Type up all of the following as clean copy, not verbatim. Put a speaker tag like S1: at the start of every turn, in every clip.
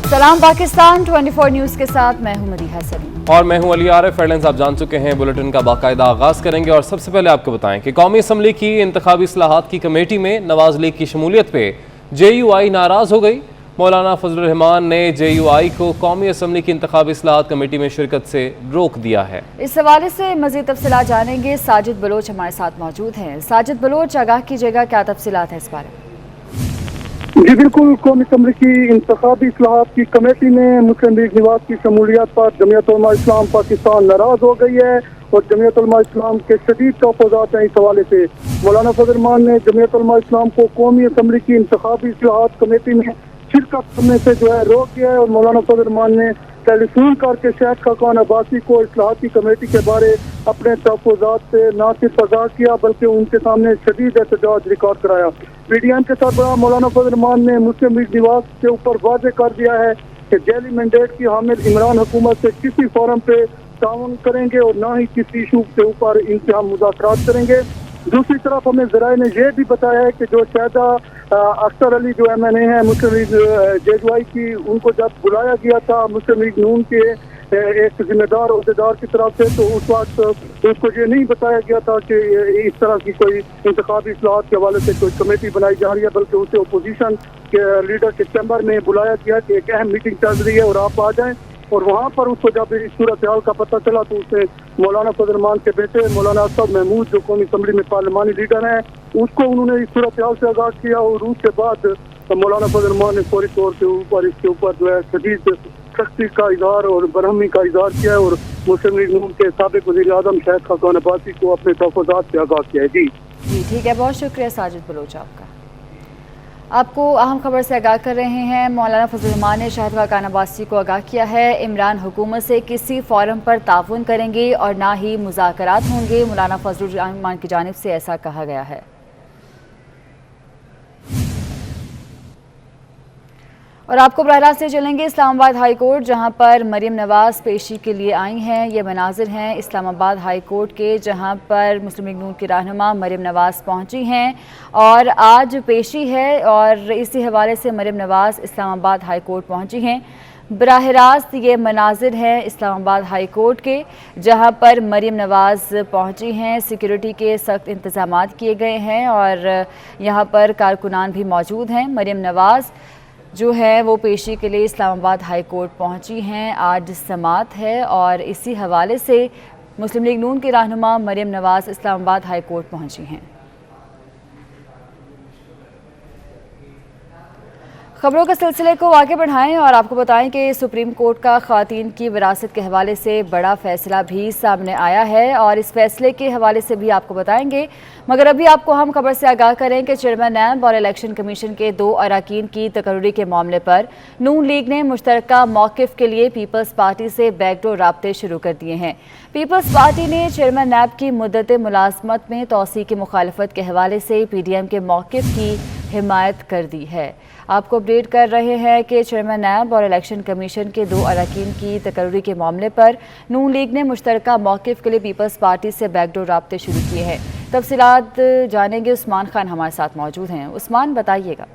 S1: सलाम पाकिस्तान 24 न्यूज़ के साथ मैं हूं मदीहा सलीम
S2: और मैं हूं अली आरिफ। हेडलाइंस आप जान चुके हैं, बुलेटिन का बाकायदा आगाज़ करेंगे और सबसे पहले आपको बताएं कि कौमी असम्बली की इंतखाबी इस्लाहात की कमेटी में नवाज लीग की शमूलियत पे JUI नाराज़ हो गई। मौलाना फजल रहमान ने JUI को कौमी असम्बली की इंतखाबी इस्लाहात कमेटी में शिरकत से रोक दिया है।
S1: इस हवाले से मज़ीद तफसीलात जानेंगे। साजिद बलोच हमारे साथ मौजूद हैं। साजिद बलोच, आगाह कीजिएगा, क्या तफसीलात है इस बारे में?
S3: जी बिल्कुल, कौमी असम्बली की इंतखाबी इस्लाहात की कमेटी में मुस्लिम लीग नवाज की शमूलियत पर जमीयत उलमा इस्लाम पाकिस्तान नाराज हो गई है और जमीयत उलमा इस्लाम के शदीद तहफ़्फ़ुज़ात हैं। इस हवाले से मौलाना फजल रहमान ने जमीयत उलमा इस्लाम को कौमी असम्बली की इंतखाबी इस्लाहात कमेटी में शिरकत करने से रोक दिया है और मौलाना फजल रहमान ने टेलीफोन करके शेख खाकान अब्बासी को इस्लाहाती कमेटी के बारे अपने तहफ़्फ़ुज़ात से न सिर्फ आगाह किया बल्कि उनके सामने शदीद एहतजाज रिकॉर्ड कराया। PDM के सरबराह मौलाना फजल रहमान ने मुस्लिम लीग नवाज के ऊपर वाज़ेह कर दिया है कि जेली मैंडेट की हामिल इमरान हुकूमत से किसी फोरम पे ताउन करेंगे और न ही किसी इशू के ऊपर इनसे हम मुज़ाकरात करेंगे। दूसरी तरफ हमें ज़राए ने यह भी बताया है कि जो शहदा अख्तर अली जो MNA है मुस्लिम लीग JUI की, उनको जब बुलाया गया था मुस्लिम लीग नून के एक जिम्मेदार अहदेदार की तरफ से, तो उस वक्त उसको ये नहीं बताया गया था कि इस तरह की कोई इंतखाबी इस्लाहात के हवाले से कोई कमेटी बनाई जा रही है, बल्कि उसे अपोजिशन के लीडर के चैम्बर में बुलाया गया कि एक अहम मीटिंग चल रही है और आप आ जाएं। और वहाँ पर उसको जब इस सूरत हाल का पता चला तो उसने मौलाना फजल रहमान के बेटे मौलाना असद महमूद जो कौमी असम्बली में पार्लिमानी लीडर हैं, उसको उन्होंने इस सूरत हाल से आगाह किया और उसके बाद मौलाना फजल रहमान ने फौरी तौर के ऊपर इसके ऊपर शदीद सख्ती का इजहार और बरहमी का इजहार किया है और मुस्लिम लीग नून के साबिक वज़ीर आज़म शेख खाकान अब्बासी को अपने तहफ़्फ़ुज़ात से आगाह किया है। जी
S1: ठीक है, बहुत शुक्रिया साजिद बलोच आपका। आपको अहम खबर से आगाह कर रहे हैं। मौलाना फजल रहमान ने शेख खाकान अब्बासी को आगाह किया है, इमरान हुकूमत से किसी फोरम पर ताउन करेंगे और ना ही मुज़ाकरात होंगे। मौलाना फजल रहमान की जानिब से ऐसा कहा गया है। और आपको बराह रास्त से चलेंगे इस्लामाबाद हाई कोर्ट, जहां पर मरीम नवाज़ पेशी के लिए आई हैं। ये मनाजिर हैं इस्लामाबाद हाई कोर्ट के, जहां पर मुस्लिम लीग नून की रहनुमा मरीम नवाज़ पहुंची हैं और आज पेशी है और इसी हवाले से मरीम नवाज़ इस्लामाबाद हाई कोर्ट पहुंची हैं। बराह रास्त ये मनाजिर हैं इस्लामाबाद हाई कोर्ट के, जहां पर मरीम नवाज़ पहुंची हैं। सिक्योरिटी के सख्त इंतज़ामात किए गए हैं और यहाँ पर कारकुनान भी मौजूद हैं। मरीम नवाज़ जो है वो पेशी के लिए इस्लामाबाद हाई कोर्ट पहुंची हैं। आज समात है और इसी हवाले से मुस्लिम लीग नून की रहनुमा मरीम नवाज़ इस्लामाबाद हाई कोर्ट पहुंची हैं। खबरों के सिलसिले को आगे बढ़ाएं और आपको बताएं कि सुप्रीम कोर्ट का ख़वातीन की विरासत के हवाले से बड़ा फैसला भी सामने आया है और इस फैसले के हवाले से भी आपको बताएंगे। मगर अभी आपको हम खबर से आगाह करें कि चेयरमैन नैब और इलेक्शन कमीशन के 2 अरकान की तकर्री के मामले पर नून लीग ने मुश्तरका मौक़िफ़ के लिए पीपल्स पार्टी से बैकडोर राब्ते शुरू कर दिए हैं। पीपल्स पार्टी ने चेयरमैन नैब की मुद्दत मुलाज़मत में तोसी की मुखालफत के हवाले से PDM के मौक़िफ़ की हिमायत कर दी है। आपको अपडेट कर रहे हैं कि चेयरमैन नैब और इलेक्शन कमीशन के 2 अरकान की तकर्री के मामले पर नून लीग ने मुश्तरका मौक़िफ़ के लिए पीपल्स पार्टी से बैकडोर राब्ते शुरू किए हैं। तफसीलात जानेंगे, उस्मान खान हमारे साथ मौजूद हैं। उस्मान, बताइएगा।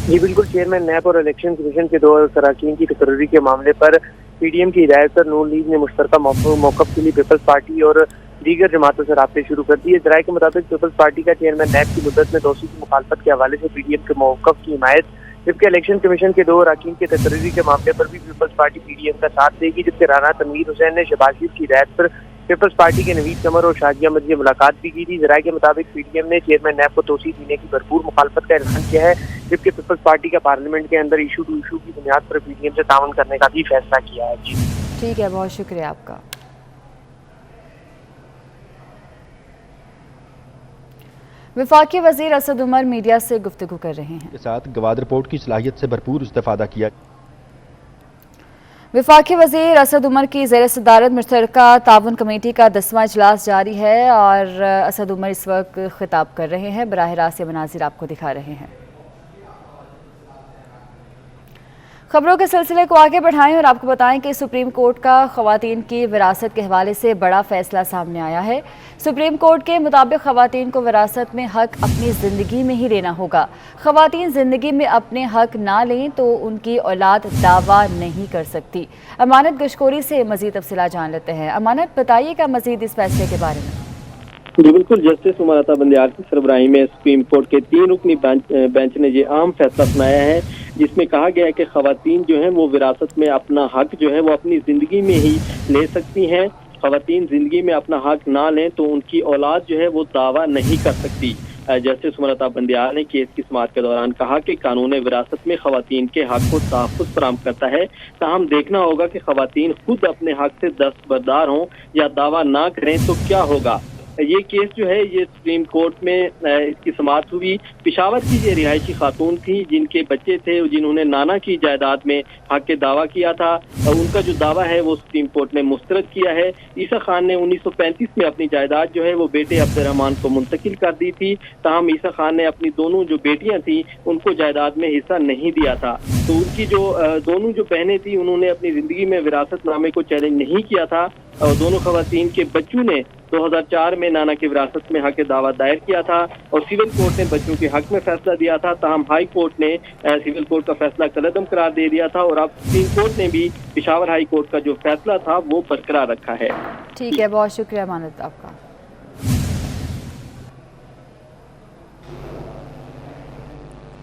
S4: जी बिल्कुल, चेयरमैन नैब और इलेक्शन कमीशन के 2 अरकान की तकर्री के मामले पर PDM की हिदायत पर नून लीग ने मुश्तरका मौक़िफ़ के लिए पीपल्स पार्टी और दीगर जमातों से राब्ते शुरू कर दिए। ज़राए के मुताबिक पीपल्स पार्टी का चेयरमैन नैब की मुद्दत में तोसी की मुखालफत के हवाले से PDM के मौक़िफ़ की हिमायत, जबकि इलेक्शन कमीशन के 2 अरकान की तकर्री के मामले पर भी पीपल्स पार्टी PDM का साथ देगी। जबकि राना तनवीर हुसैन ने शहबाज शरीफ की हिदायत पर पीपल्स पार्टी के नवीद कमर और शाजिया मर्जी मुलाकात भी की थी। ज़राए के मुताबिक PDM ने चेयरमैन नैब को तोसी देने की भरपूर मुखालफत का ऐलान किया है, जबकि पीपल्स पार्टी का पार्लियामेंट के अंदर इशू टू इशू की बुनियाद पर PDM से ताउन करने का भी फैसला किया है। जी
S1: ठीक है, बहुत शुक्रिया आपका। वफाकी वज़ीर असद उमर मीडिया से गुफ्तगू कर रहे हैं।
S5: के साथ गवाद रिपोर्ट की सलाहियत से भरपूर इस्तेफादा किया।
S1: वफाकी वज़ीर असद उमर की ज़ेर सदारत मुश्तरका ताउन कमेटी का 10वां इजलास जारी है और असद उमर इस वक्त खिताब कर रहे हैं। बराह रास्त मनाजिर आपको दिखा रहे हैं। खबरों के सिलसिले को आगे बढ़ाएं और आपको बताएं कि सुप्रीम कोर्ट का खवातीन की विरासत के हवाले से बड़ा फैसला सामने आया है। सुप्रीम कोर्ट के मुताबिक खवातीन को विरासत में हक अपनी ज़िंदगी में ही लेना होगा। खवातीन ज़िंदगी में अपने हक ना लें तो उनकी औलाद दावा नहीं कर सकती। अमानत गशकोरी से मज़ीद तफसीलात जान लेते हैं। अमानत, बताइएगा मज़ीद इस फैसले के बारे में।
S6: जी बिल्कुल, जस्टिस उमर अता बंदियाल की सरबराही में सुप्रीम कोर्ट के 3 रुकनी बेंच ने ये अहम फैसला सुनाया है, जिसमें कहा गया है कि खवातीन जो हैं वो विरासत में अपना हक जो है वो अपनी ज़िंदगी में ही ले सकती हैं। खवातीन ज़िंदगी में अपना हक ना लें तो उनकी औलाद जो है वो दावा नहीं कर सकती। जस्टिस उमर अता बंदियाल ने केस की समाअत के दौरान कहा कि कानून विरासत में खवातीन के हक को तहफ़्फ़ुज़ फराहम करता है, ताहम देखना होगा कि खवातीन खुद अपने हक से दस्तबरदार हों या दावा ना करें तो क्या होगा। ये केस जो है ये सुप्रीम कोर्ट में इसकी समाअत हुई। पेशावर की ये रिहायशी खातून थी जिनके बच्चे थे, जिन्होंने नाना की जायदाद में हक के दावा किया था। उनका जो दावा है वो सुप्रीम कोर्ट ने मुस्तरद किया है। ईसा खान ने 1935 में अपनी जायदाद जो है वो बेटे अब्दुर्रहमान को मुंतकिल कर दी थी, ताहम ईसा खान ने अपनी दोनों जो बेटियां थी उनको जायदाद में हिस्सा नहीं दिया था। तो उनकी जो दोनों जो बहनें थी उन्होंने अपनी ज़िंदगी में विरासत नामे को चैलेंज नहीं किया था और दोनों खवातीन के बच्चों ने 2004 में नाना की विरासत में हक दावा दायर किया था और सिविल कोर्ट ने बच्चों के हक में फैसला दिया था। ताहम हाई कोर्ट ने सिविल कोर्ट का फैसला कलअदम करार दे दिया था और अब सुप्रीम कोर्ट ने भी पेशावर हाई कोर्ट का जो फैसला था वो बरकरार रखा है।
S1: ठीक है, बहुत शुक्रिया अमानत आपका।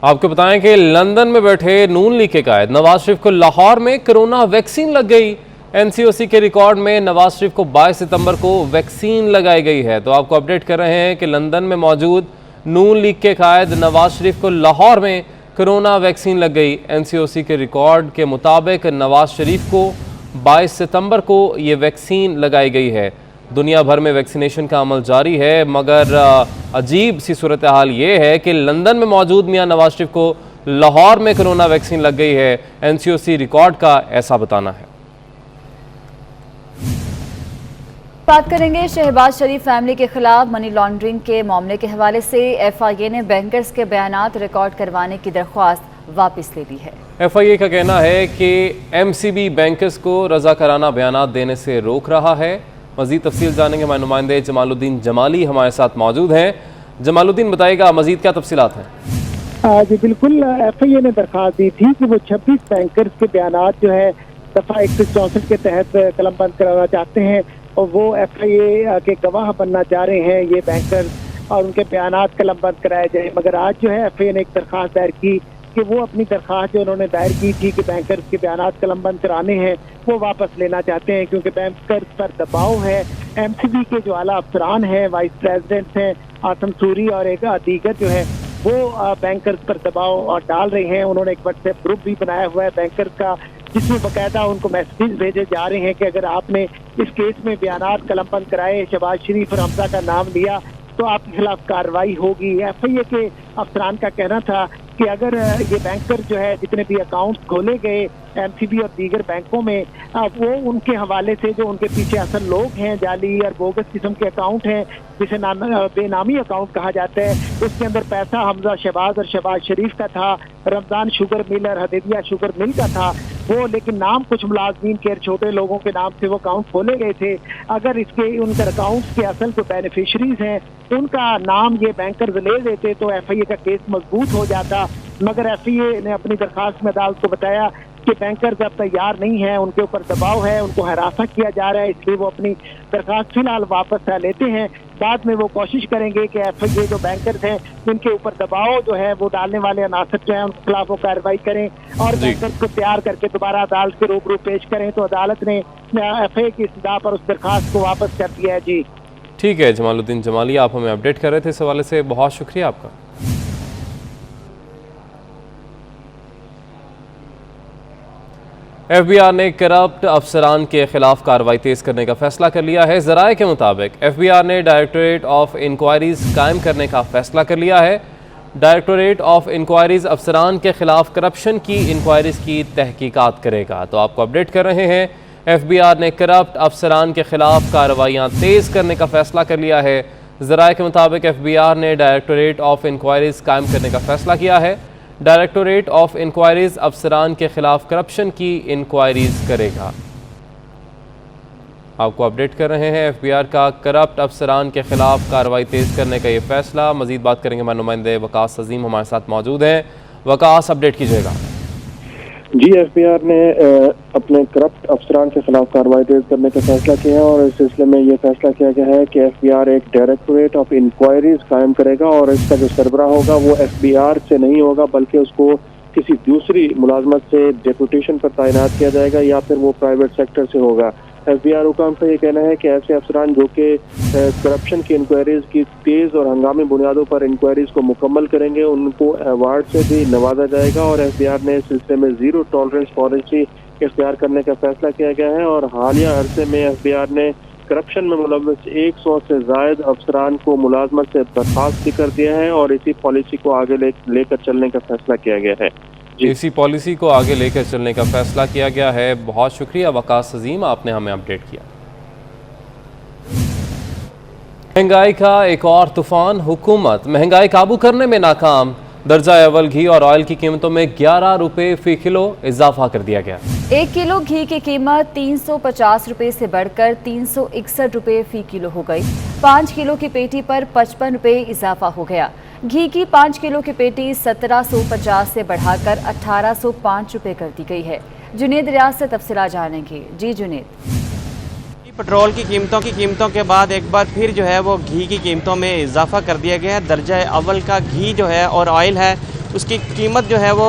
S2: आपको बताएं कि लंदन में बैठे नून लीग के कायद नवाज शरीफ को लाहौर में कोरोना वैक्सीन लग गई। एनसीओसी के रिकॉर्ड में नवाज शरीफ को 22 सितंबर को वैक्सीन लगाई गई है। तो आपको अपडेट कर रहे हैं कि लंदन में मौजूद नून लीग के कायद नवाज शरीफ को लाहौर में कोरोना वैक्सीन लग गई। एनसीओसी के रिकॉर्ड के मुताबिक नवाज शरीफ को 22 सितंबर को ये वैक्सीन लगाई गई है। दुनिया भर में वैक्सीनेशन का अमल जारी है, मगर अजीब सी सूरत हाल ये है कि लंदन में मौजूद मियां नवाज शरीफ को लाहौर में कोरोना वैक्सीन लग गई है। एनसीओसी रिकॉर्ड का ऐसा बताना है।
S1: बात करेंगे शहबाज शरीफ फैमिली के खिलाफ मनी लॉन्ड्रिंग के मामले के हवाले से। एफआईए ने बैंकर्स के बयानात रिकॉर्ड करवाने की दरख्वास्त वापस ले ली है।
S2: एफआईए का कहना है कि एमसीबी बैंकर्स को रजाकाराना बयानात देने से रोक रहा है। मजीद तफसील जानेंगे, हमारे नुमाइंदे जमालुद्दीन जमाली हमारे साथ मौजूद हैं। जमालुद्दीन, बताइएगा मजीद क्या तफसीलात हैं?
S7: जी बिल्कुल, एफआईए ने दरख्वास्त दी थी कि वो 26 बैंकर्स के बयानात जो है दफा 164 के तहत कलमबंद कराना चाहते हैं और वो एफआईए के गवाह बनना चाह रहे हैं ये बैंकर्स और उनके बयानात कलमबंद कराए जाए। मगर आज जो है एफआईए ने एक दरख्वास्त दायर की कि वो अपनी दरख्वास्त जो उन्होंने दायर की थी कि बैंकर्स के बयानात कलमबंद कराने हैं वो वापस लेना चाहते हैं, क्योंकि बैंकर्स पर दबाव है। एमसीबी के जो आला अफसरान हैं, वाइस प्रेसिडेंट हैं आसम सूरी और एक दीगर जो है वो बैंकर्स पर दबाव डाल रहे हैं। उन्होंने एक व्हाट्सएप ग्रुप भी बनाया हुआ है बैंकर्स का, जिसमें बाकायदा उनको मैसेज भेजे जा रहे हैं कि अगर आपने इस केस में बयानात कलमबंद कराए, शहबाज शरीफ और हमजा का नाम लिया, तो आपके खिलाफ कार्रवाई होगी। एफआईए के अफसरान का कहना था कि अगर ये बैंकर जो है जितने भी अकाउंट खोले गए एमसीबी और दीगर बैंकों में, वो उनके हवाले से जो उनके पीछे असल लोग हैं, जाली और बोगस किस्म के अकाउंट हैं जिसे बेनामी अकाउंट कहा जाता है, उसके अंदर पैसा हमजा शहबाज और शहबाज शरीफ का था, रमजान शुगर मिल और हदेबिया शुगर मिल का था वो, लेकिन नाम कुछ मुलाजमीन के छोटे लोगों के नाम से वो अकाउंट खोले गए थे। अगर इसके उनके अकाउंट्स के असल जो बेनिफिशरीज हैं उनका नाम ये बैंकर्स ले देते तो एफआईए का केस मजबूत हो जाता। मगर एफआईए ने अपनी दरखास्त में अदालत को बताया कि बैंकर्स अब तैयार नहीं है, उनके ऊपर दबाव है, उनको हरासा किया जा रहा है, इसलिए वो अपनी दरखास्त फिलहाल वापस लेते हैं। बाद में वो कोशिश करेंगे कि एफआईए जो बैंकर्स हैं उनके ऊपर दबाव जो है वो डालने वाले अनासर जो है उनके खिलाफ वो कार्रवाई करें और बैंकर्स को तैयार करके दोबारा अदालत के रूबरू पेश करें। तो अदालत ने एफआईए की इस्तदा पर उस दरखास्त को वापस कर दिया है। जी
S2: ठीक है जमालुद्दीन जमाली, आप हमें अपडेट कर रहे थे इस हवाले से, बहुत शुक्रिया आपका। एफबीआर ने करप्ट अफसरान के खिलाफ कार्रवाई तेज करने का फैसला कर लिया है। ज़राए के मुताबिक एफबीआर ने डायरेक्टोरेट ऑफ इंक्वायरीज कायम करने का फैसला कर लिया है। डायरेक्टोरेट ऑफ इंक्वायरीज अफसरान के खिलाफ करप्शन की इंक्वायरीज की तहकीकात करेगा। तो आपको अपडेट कर रहे हैं, एफबीआर ने करप्ट अफसरान के खिलाफ कार्रवाइयाँ तेज करने का फैसला कर लिया है। ज़राए के मुताबिक एफबीआर ने डायरेक्टोरेट ऑफ इंक्वायरीज कायम करने का फैसला किया है। डायरेक्टोरेट ऑफ इंक्वायरीज अफसरान के खिलाफ करप्शन की इंक्वायरीज करेगा। आपको अपडेट कर रहे हैं FBR का करप्ट अफसरान के खिलाफ कार्रवाई तेज करने का ये फैसला। मजीद बात करेंगे हमारे नुमाइंदे वकास अजीम हमारे साथ मौजूद हैं। वकास, अपडेट कीजिएगा।
S8: जी, FBR ने अपने करप्ट अफसरान के खिलाफ कार्रवाई तेज करने का फैसला किया है और इस सिलसिले में ये फैसला किया गया है कि FBR एक डायरेक्टोरेट ऑफ इंक्वायरीज कायम करेगा और इसका जो सरबराह होगा वो FBR से नहीं होगा बल्कि उसको किसी दूसरी मुलाजमत से डेपुटेशन पर तैनात किया जाएगा या फिर वो प्राइवेट सेक्टर से होगा। FBR हुकाम का ये कहना है कि ऐसे अफसरान जो कि करप्शन की इंक्वायरीज की तेज़ और हंगामी बुनियादों पर इंक्वायरीज को मुकम्मल करेंगे उनको अवार्ड से भी नवाजा जाएगा और FBR ने इस सिलसिले में ज़ीरो टॉलरेंस पॉलिसी इख्तियार करने का फैसला किया गया है और हालिया अरसे में FBR ने करप्शन में मुलव्वस 100 से ज़ायद अफसरान को मुलाजमत से बर्खास्त भी कर दिया है और इसी पॉलिसी को आगे लेकर चलने का फैसला किया गया है।
S2: इसी पॉलिसी को आगे लेकर चलने का फैसला किया गया है। बहुत शुक्रिया वकास अजीम, आपने हमें अपडेट किया। महंगाई का एक और तूफान, हुकूमत महंगाई काबू करने में नाकाम। दर्जा अव्वल घी और ऑयल की कीमतों में 11 रुपए फी किलो इजाफा कर दिया गया।
S1: 1 किलो घी की कीमत 350 रुपए से बढ़कर 361 रुपए फी किलो हो गई। 5 किलो की पेटी पर 55 रुपए इजाफा हो गया। घी की 5 किलो की पेटी 1750 से बढ़ाकर 1805 रुपए कर दी गई है। जुनेद रियाज से तफसीला जानेंगे। जी जुनेद।
S9: पेट्रोल की कीमतों के बाद एक बार फिर जो है वो घी की कीमतों में इजाफा कर दिया गया है। दर्जा अव्वल का घी जो है और ऑयल है उसकी कीमत जो है वो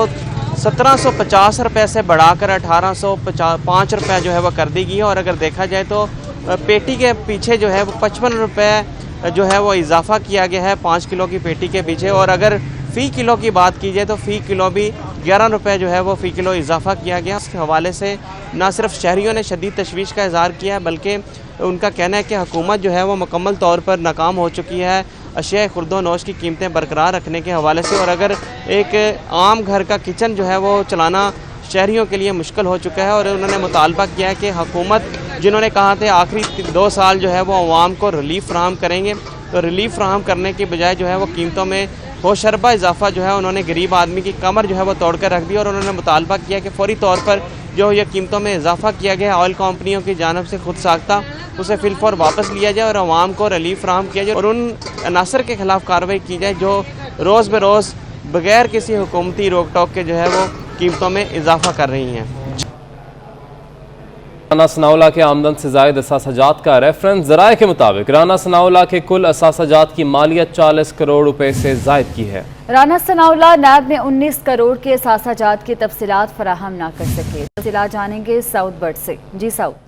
S9: 1750 रुपये से बढ़ाकर 1805 रुपये जो है वो कर दी गई है और अगर देखा जाए तो पेटी के पीछे जो है वो 55 रुपये जो है वो इजाफा किया गया है 5 किलो की पेटी के पीछे। और अगर फ़ी किलो की बात की जाए तो फ़ी किलो भी 11 रुपये जो है वो फ़ी किलो इजाफा किया गया। इस हवाले से न सिर्फ शहरियों ने शदीद तशवीश का इज़हार किया है बल्कि उनका कहना है कि हुकूमत जो है वो मुकम्मल तौर पर नाकाम हो चुकी है अशिया खुर्दो नोश की कीमतें बरकरार रखने के हवाले से। और अगर एक आम घर का किचन जो है वो चलाना शहरियों के लिए मुश्किल हो चुका है और उन्होंने मुतालबा किया है कि हुकूमत जिन्होंने कहा थे आखिरी 2 साल जो है वो अवाम को रिलीफ फराहम करेंगे, तो रिलीफ फराहम करने के बजाय जो है वो कीमतों में होशरबा इजाफा जो है उन्होंने गरीब आदमी की कमर जो है वो तोड़ कर रख दी और उन्होंने मुतालबा किया कि फौरी तौर पर जो ये कीमतों में इजाफा किया गया ऑयल कंपनियों की जानब से खुद साख्ता उसे फिलफौर वापस लिया जाए और अवाम को रिलीफ फराहम किया जाए और उन अनासर के खिलाफ कार्रवाई की जाए जो रोज़ बरोज़ बगैर किसी हुकूमती रोक टोक के जो है वो कीमतों में इजाफा कर रही हैं।
S2: राना सनाउल्लाह के आमदन से ज़ायद असासाजात का रेफरेंस। ज़राए के मुताबिक राना सनाउल्लाह के कुल असासाजात की मालियत 40 करोड़ रुपए से ज़ायद की है।
S1: राना सनाउल्लाह नैब में 19 करोड़ के असासाजात की तफसीलात फराहम ना कर सके। तफसीलात जानेंगे साउथ बर्ड से। जी साउथ।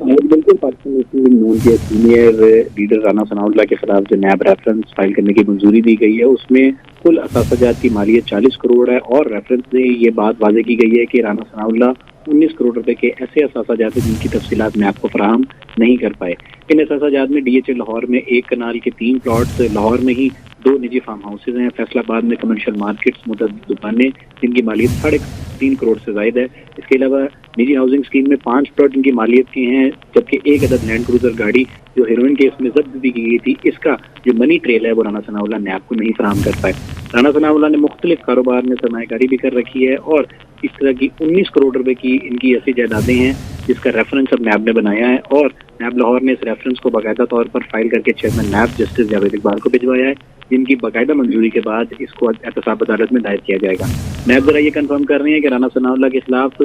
S10: बिल्कुल, पाकिस्तान मुस्लिम लीग नून के सीनियर लीडर राना सनाउल्लाह के खिलाफ जो नैब रेफरेंस फाइल करने की मंजूरी दी गई है उसमें कुल असासाजात की मालियत 40 करोड़ है और रेफरेंस में ये बात वाज़ेह की गई है कि राना सनाउल्लाह 19 करोड़ रुपए के ऐसे असासाजात हैं जिनकी तफसीलात नैब को फराहम नहीं कर पाए। इन असासाजात में DHA लाहौर में 1 कनाल के 3 प्लॉट्स, लाहौर में ही 2 निजी फार्म हाउसेज हैं, फैसलाबाद में कमर्शियल मार्केट्स, मुतअद्दिद दुकानें जिनकी मालियत 3.5 करोड़ से ज़ायद है। इसके अलावा निजी हाउसिंग स्कीम में 5 प्लॉट जिनकी मालियत के हैं जबकि 1 अदद लैंड क्रूजर गाड़ी जो हेरोइन केस में जब्त भी की गई थी इसका जो मनी ट्रेल है वो राना सनाउल्लाह नैब को नहीं फराहम कर पाए। राना सनाउल्लाह ने मुख्तलिफ कारोबार में सरमायाकारी भी कर रखी है और इस तरह की 19 करोड़ रुपए की इनकी ऐसी जायदादें हैं जिसका रेफरेंस अब नैब ने बनाया है और नैब लाहौर ने इस रेफरेंस को बाकायदा तौर पर फाइल करके chairman NAB justice Javed Iqbal को भिजवाया है जिनकी बाकायदा मंजूरी के बाद इसको एहतसाब अदालत में दायर किया जाएगा। नैब जरा ये कंफर्म कर रही है कि राना सनाउल्लाह के खिलाफ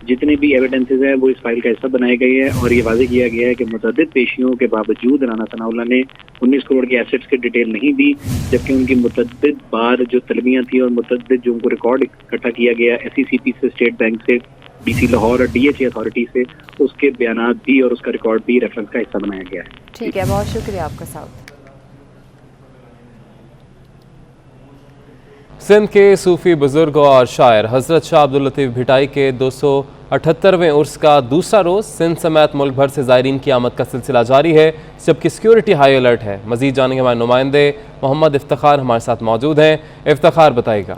S10: जितने भी एविडेंसेस हैं वो इस फाइल का हिस्सा बनाए गए हैं और ये वाज़ेह किया गया है कि मुतअद्दिद पेशियों के बावजूद राना सनाउल्लाह ने 19 करोड़ के एसेट्स की डिटेल नहीं दी जबकि उनकी मुतअद्दिद बार जो तलबियाँ थी और मुतअद्दिद जो उनको रिकॉर्ड इकट्ठा किया गया SECP से, स्टेट बैंक से, DC लाहौर और DHA अथॉरिटी से उसके बयानात भी और उसका रिकॉर्ड भी रेफरेंस का हिस्सा बनाया गया है।
S1: ठीक है, बहुत शुक्रिया आपका साउथ।
S2: सिंध के सूफी बुजुर्ग और शायर हज़रत शाह अब्दुल लतीफ़ भिटाई के 278वें उर्स का दूसरा रोज़ सिंध समेत मुल्क भर से ज़ायरीन की आमद का सिलसिला जारी है जबकि सिक्योरिटी हाई अलर्ट है। मज़ीद जानेंगे हमारे नुमाइंदे मोहम्मद इफ्तिखार हमारे साथ मौजूद हैं। इफ्तिखार बताइएगा।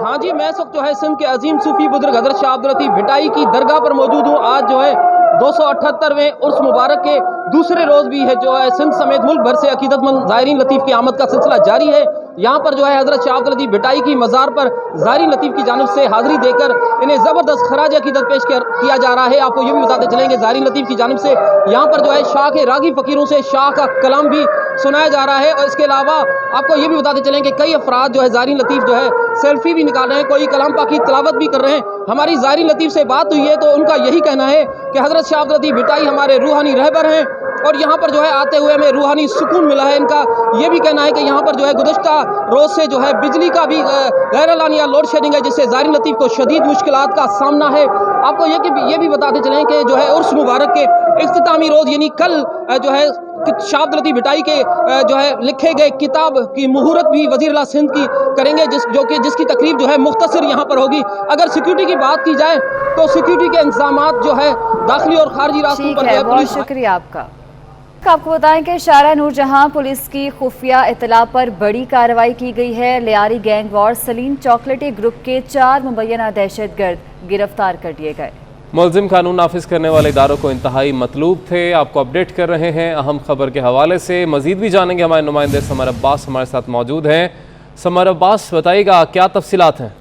S11: हाँ जी, मैं इस वक्त जो है सिंध के अजीम सूफी बुजुर्ग हज़रत शाह अब्दुल लतीफ़ भिटाई की दरगाह पर मौजूद हूँ। आज जो है 278वें उर्स मुबारक के दूसरे रोज़ भी है जो है सिंध समेत मुल्क भर से अकीदतमंद ज़ायरीन लतीफ़ की आमद का सिलसिला जारी है यहाँ पर जो है हजरत शाह अब्दुल लतीफ भिटाई की मज़ार पर ज़ाहिरीन लतीफ़ की जानिब से हाज़िरी देकर इन्हें ज़बरदस्त खराज अक़ीदत पेश किया जा रहा है। आपको ये भी बताते चलेंगे ज़ाहिरीन लतीफ़ की जानिब से यहाँ पर जो है शाह के रागी फ़कीरों से शाह का कलाम भी सुनाया जा रहा है। और इसके अलावा आपको ये भी बताते चलें कि कई अफराद जो है ज़ाहिरीन लतीफ़ जो है सेल्फी भी निकाल रहे हैं, कोई कलाम पाक की तिलावत भी कर रहे हैं। हमारी ज़ाहिरीन लतीफ़ से बात हुई है तो उनका यही कहना है कि हज़रत शाह अब्दुल लतीफ़ भिटाई हमारे रूहानी रहबर हैं और यहाँ पर जो है आते हुए हमें रूहानी सुकून मिला है। इनका ये भी कहना है कि यहाँ पर जो है गुज़श्ता रोज़ से जो है बिजली का भी गैर-एलानिया लोड शेडिंग है, जिससे ज़ाहिरीन लतीफ़ को शदीद मुश्किलात का सामना है। आपको ये भी बताते चलें कि जो है उर्स मुबारक के इख्तितामी रोज़ यानी कल जो है शाह अब्दुल लतीफ़ भिटाई के जो है लिखे गए किताब की मुहूर्त भी वज़ीर आला सिंध की करेंगे, जिसकी तकरीब जो है मुख्तसर यहाँ पर होगी। अगर सिक्योरिटी की बात की जाए तो सिक्योरिटी के इंतजामात जो है दाखिली और खारजी रास्तों पर है।
S1: बहुत शुक्रिया आपका। आपको बताएं कि शारा नूरजहां पुलिस की खुफिया इतला पर बड़ी कार्रवाई की गई है। लियारी गैंग वॉर सलीम चॉकलेटी ग्रुप के 4 मुबैना दहशतगर्द गिरफ्तार कर लिए गए।
S2: मुलजिम कानून नाफिज करने वाले इदारों को इंतहाई मतलूब थे। आपको अपडेट कर रहे हैं अहम खबर के हवाले से। मजीद भी जानेंगे, हमारे नुमाइंदे समर अब्बास हमारे साथ मौजूद हैं। समर अब्बास, बताइएगा क्या तफसीलात हैं?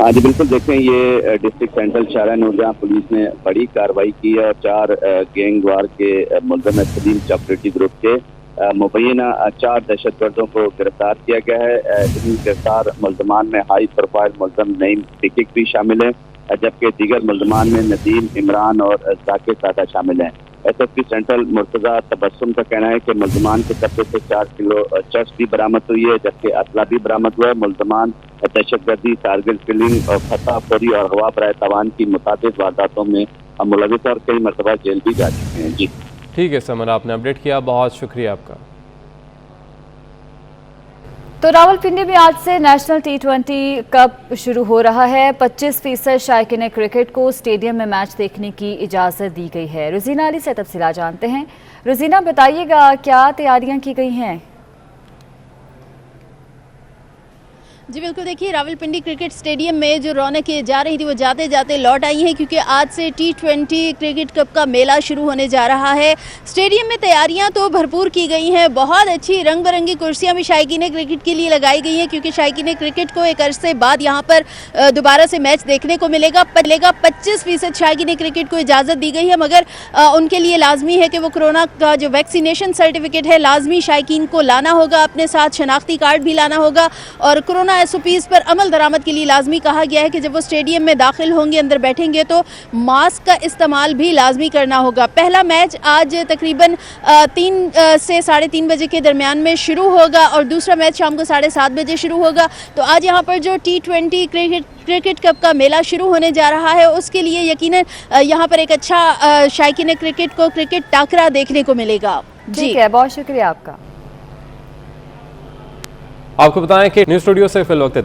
S12: हाँ जी बिल्कुल, देखें ये डिस्ट्रिक्ट सेंट्रल शारा नूरजहां पुलिस ने बड़ी कार्रवाई की है और 4 गैंग वार के मुलजिम सलीम चॉकलेटी ग्रुप के मुबैना 4 दहशतगर्दों को गिरफ्तार किया गया है। इन गिरफ्तार मुलजमान में हाई प्रोफाइल मुलजिम नईम सिद्दीकी भी शामिल है, जबकि दीगर मुलजमान में नदीम, इमरान और जाकिर सादा शामिल हैं। SSP सेंट्रल मुर्तज़ा तबस्सुम का कहना है कि मुलजमान के कब्जे से 4 किलो चर्च भी बरामद हुई है, जबकि असला भी बरामद हुआ है। मुलजमान दहशतगर्दी, टारगेट किलिंग और फतहखोरी और हवा बराए तवान की मुताबिक वारदातों में मुलविस और कई मरतबा जेल भी जा चुके हैं। जी
S2: ठीक है समर, आपने अपडेट किया, बहुत शुक्रिया आपका।
S1: तो रावलपिंडी में आज से नेशनल T20 कप शुरू हो रहा है। 25% शायकीन क्रिकेट को स्टेडियम में मैच देखने की इजाज़त दी गई है। रुजीना अली से तफसीलात जानते हैं। रुजीना, बताइएगा क्या तैयारियां की गई हैं?
S13: जी बिल्कुल, देखिए रावलपिंडी क्रिकेट स्टेडियम में जो रौनकें जा रही थी वो जाते जाते लौट आई हैं, क्योंकि आज से T20 क्रिकेट कप का मेला शुरू होने जा रहा है। स्टेडियम में तैयारियां तो भरपूर की गई हैं, बहुत अच्छी रंग बिरंगी कुर्सियां भी शायकीन क्रिकेट के लिए लगाई गई हैं, क्योंकि शायकीन क्रिकेट को एक अरसे बाद यहाँ पर दोबारा से मैच देखने को मिलेगा। 25% शायकीन क्रिकेट को इजाज़त दी गई है, मगर उनके लिए लाजमी है कि वो कोरोना का जो वैक्सीनेशन सर्टिफिकेट है लाजमी शायकीन को लाना होगा, अपने साथ शनाख्ती कार्ड भी लाना होगा और कोरोना SOPs पर अमल दरामद के लिए लाजमी कहा गया है कि जब वो स्टेडियम में दाखिल होंगे, अंदर बैठेंगे तो मास्क का इस्तेमाल भी लाजमी करना होगा। पहला मैच आज तकरीबन 3 से 3:30 बजे के दरमियान में शुरू होगा और दूसरा मैच शाम को 7:30 बजे शुरू होगा। तो आज यहाँ पर जो T20 क्रिकेट कप का मेला शुरू होने जा रहा है उसके लिए यकीनन यहाँ पर एक अच्छा शायकीन क्रिकेट को क्रिकेट टाकरा देखने को मिलेगा।
S1: ठीक है, बहुत शुक्रिया आपका।
S2: आपको बताएं कि न्यूज़ स्टूडियो से फिल वक्त